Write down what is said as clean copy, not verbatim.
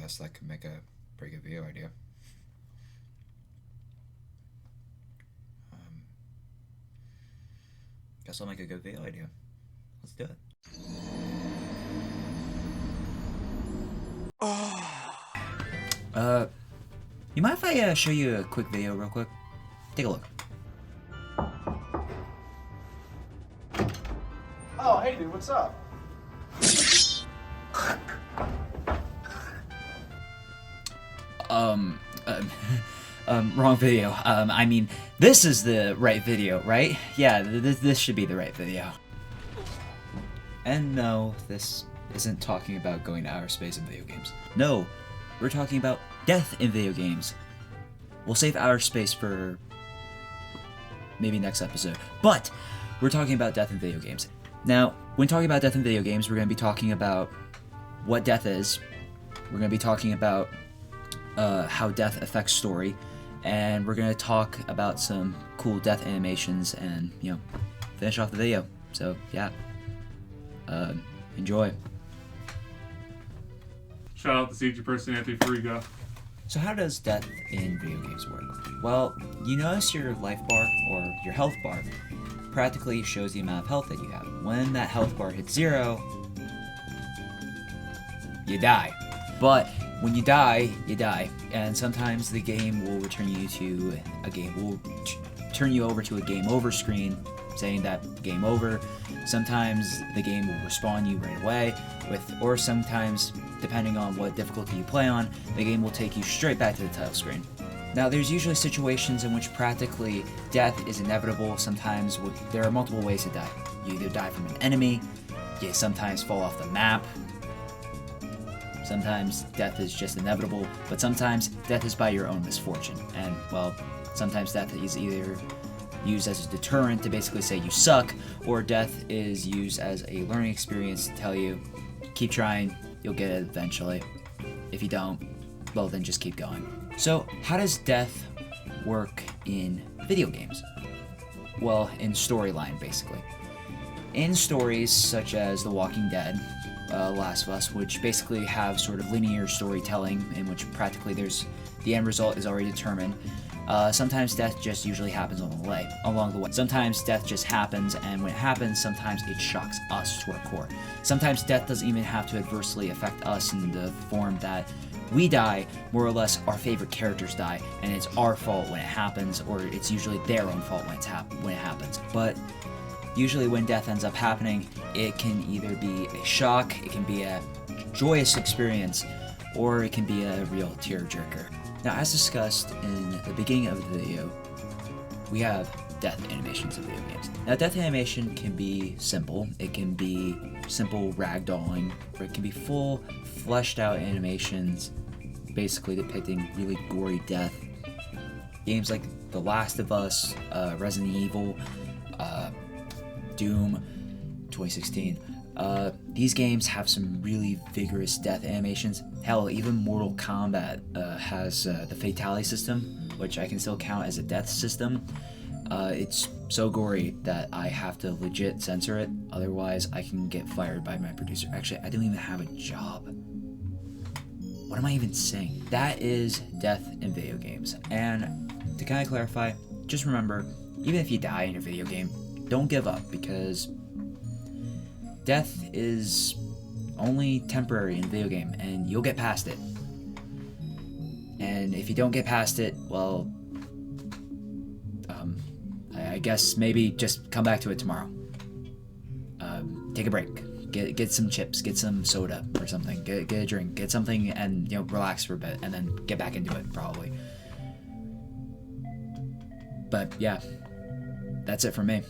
guess that could make a pretty good video idea. Guess I'll make a good video idea. Let's do it. You mind if I show you a quick video real quick? Take a look. Oh, hey dude, what's up? Wrong video. I mean, this is the right video, right? Yeah, this should be the right video. And no, this isn't talking about going to outer space in video games. No, we're talking about death in video games. We'll save outer space for maybe next episode. But we're talking about death in video games. Now, when talking about death in video games, we're going to be talking about what death is. We're going to be talking about how death affects story. And we're going to talk about some cool death animations and, you know, finish off the video. So, yeah. Enjoy. Shout out to CG person Anthony Fariga. So how does death in video games work? Well, you notice your life bar, or your health bar, practically shows the amount of health that you have. When that health bar hits 0, you die. But when you die, you die. And sometimes the game will return you to a game, will turn you over to a game over screen, saying that game over. Sometimes the game will respawn you right away, or sometimes, depending on what difficulty you play on, the game will take you straight back to the title screen. Now, there's usually situations in which practically death is inevitable. Sometimes there are multiple ways to die. You either die from an enemy, you sometimes fall off the map, sometimes death is just inevitable, but sometimes death is by your own misfortune. And, well, sometimes death is either used as a deterrent to basically say you suck, or death is used as a learning experience to tell you, keep trying, you'll get it eventually. If you don't, well then just keep going. So how does death work in video games? Well, in storyline basically. In stories such as The Walking Dead, Last of Us, which basically have sort of linear storytelling in which practically the end result is already determined. Sometimes death just usually happens along the way. Sometimes death just happens, and when it happens, sometimes it shocks us to our core. Sometimes death doesn't even have to adversely affect us in the form that we die, more or less our favorite characters die, and it's our fault when it happens, or it's usually their own fault when it happens. But usually when death ends up happening, it can either be a shock, it can be a joyous experience, or it can be a real tearjerker. Now, as discussed in the beginning of the video, we have death animations in video games. Now, death animation can be simple. It can be simple ragdolling, or it can be full, fleshed out animations, basically depicting really gory death. Games like The Last of Us, Resident Evil, Doom 2016. These games have some really vigorous death animations. Hell, even Mortal Kombat has the fatality system, which I can still count as a death system. It's so gory that I have to legit censor it, otherwise I can get fired by my producer. Actually, I don't even have a job. What am I even saying? That is death in video games. And to kind of clarify, just remember, even if you die in a video game, don't give up, because death is only temporary in a video game, and you'll get past it. And if you don't get past it, well, I guess maybe just come back to it tomorrow. Take a break. Get some chips, get some soda or something. Get a drink, get something, and relax for a bit, and then get back into it probably. But yeah, that's it for me.